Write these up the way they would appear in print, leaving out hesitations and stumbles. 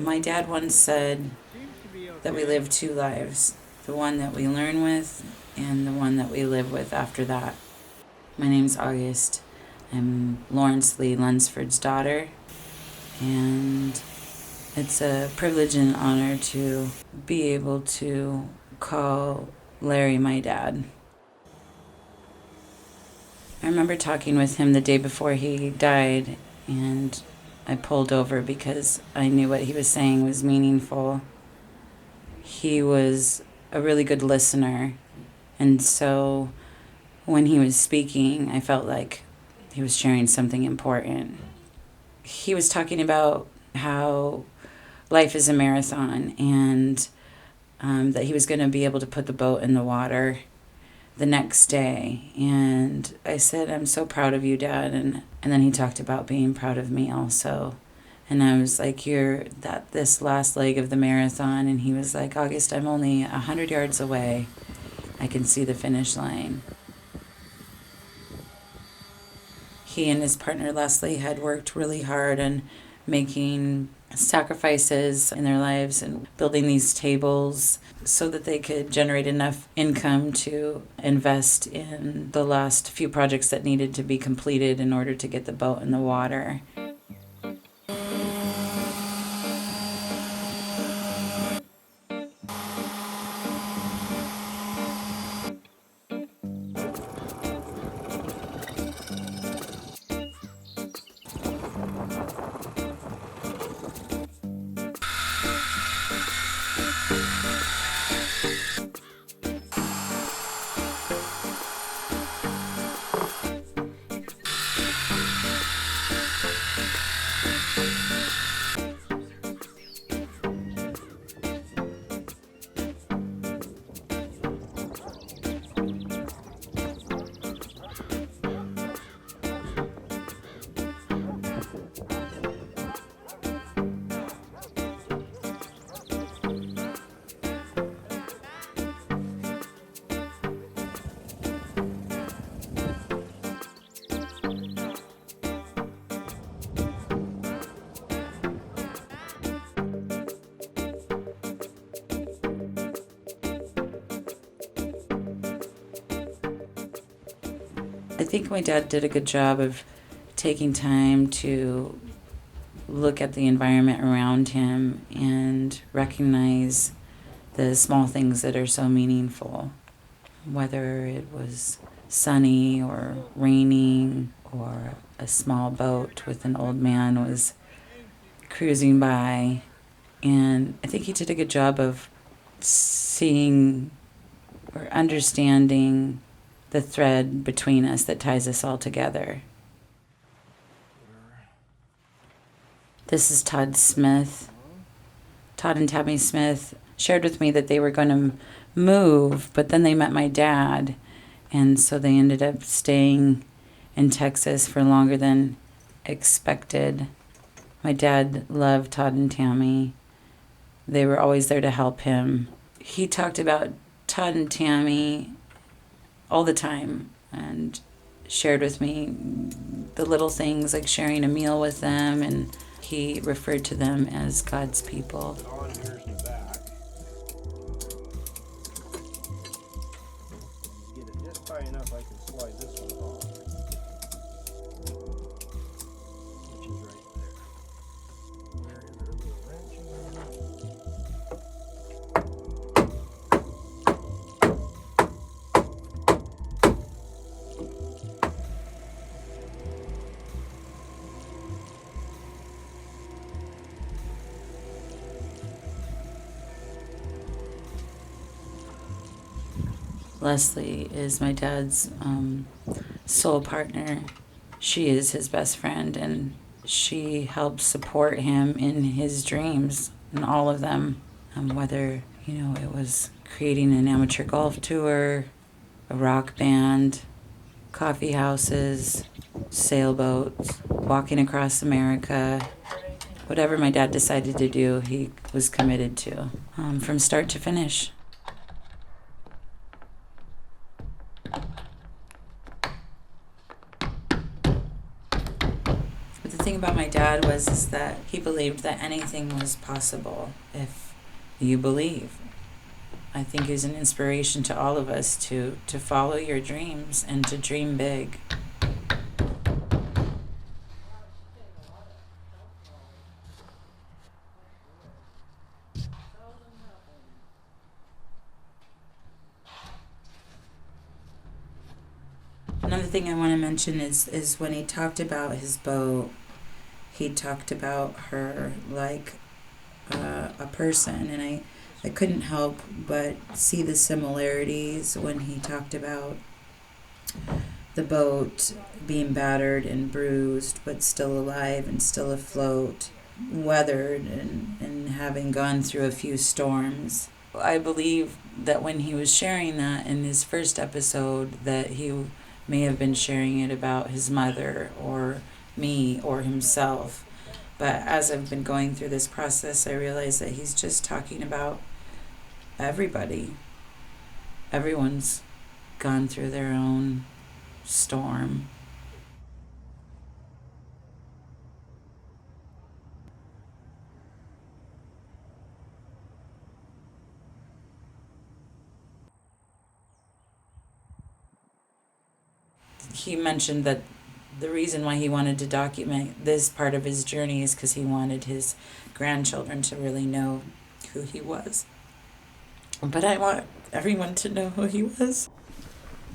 My dad once said that we live two lives, the one that we learn with and the one that we live with after that. My name's August. I'm Larry Lee Lunsford's daughter, and it's a privilege and honor to be able to call Larry my dad. I remember talking with him the day before he died, and I pulled over because I knew what he was saying was meaningful. He was a really good listener, and so when he was speaking, I felt like he was sharing something important. He was talking about how life is a marathon, and that he was going to be able to put the boat in the water the next day. And I said, I'm so proud of you, Dad. And then he talked about being proud of me also. And I was like, you're this last leg of the marathon. And he was like, August, I'm only 100 yards away. I can see the finish line. He and his partner Leslie had worked really hard on making sacrifices in their lives and building these tables so that they could generate enough income to invest in the last few projects that needed to be completed in order to get the boat in the water. I think my dad did a good job of taking time to look at the environment around him and recognize the small things that are so meaningful, whether it was sunny or raining or a small boat with an old man was cruising by. And I think he did a good job of seeing or understanding the thread between us that ties us all together. This is Todd Smith. Todd and Tammy Smith shared with me that they were going to move, but then they met my dad, and so they ended up staying in Texas for longer than expected. My dad loved Todd and Tammy. They were always there to help him. He talked about Todd and Tammy all the time and shared with me the little things like sharing a meal with them, and he referred to them as God's people. Get it just high enough I can slide this one off. Which is right there. Where is our little wrench in? Leslie is my dad's soul partner. She is his best friend, and she helps support him in his dreams, in all of them. Whether, it was creating an amateur golf tour, a rock band, coffee houses, sailboats, walking across America. Whatever my dad decided to do, he was committed to, from start to finish. But the thing about my dad was is that he believed that anything was possible if you believe. I think he's an inspiration to all of us to follow your dreams and to dream big. Another thing I want to mention is when he talked about his boat, he talked about her like a person, and I couldn't help but see the similarities when he talked about the boat being battered and bruised, but still alive and still afloat, weathered and having gone through a few storms. I believe that when he was sharing that in his first episode, that he may have been sharing it about his mother or me or himself. But as I've been going through this process, I realize that he's just talking about everybody. Everyone's gone through their own storm. He mentioned that the reason why he wanted to document this part of his journey is because he wanted his grandchildren to really know who he was. But I want everyone to know who he was,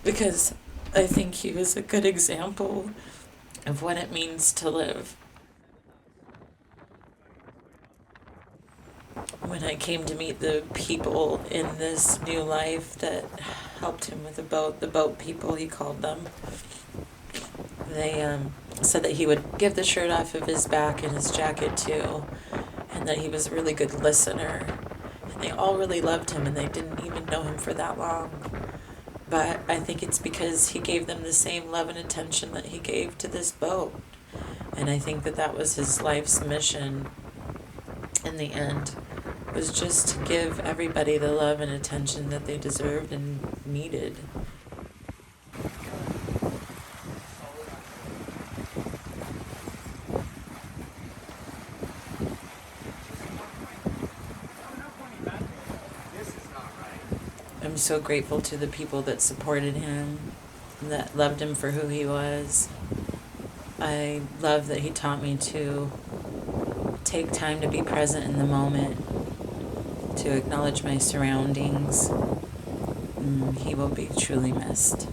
because I think he was a good example of what it means to live. When I came to meet the people in this new life that helped him with the boat people, he called them, they said that he would give the shirt off of his back and his jacket too, and that he was a really good listener. And they all really loved him, and they didn't even know him for that long. But I think it's because he gave them the same love and attention that he gave to this boat. And I think that that was his life's mission in the end, was just to give everybody the love and attention that they deserved and needed. I'm so grateful to the people that supported him, that loved him for who he was. I love that he taught me to take time to be present in the moment, to acknowledge my surroundings. He will be truly missed.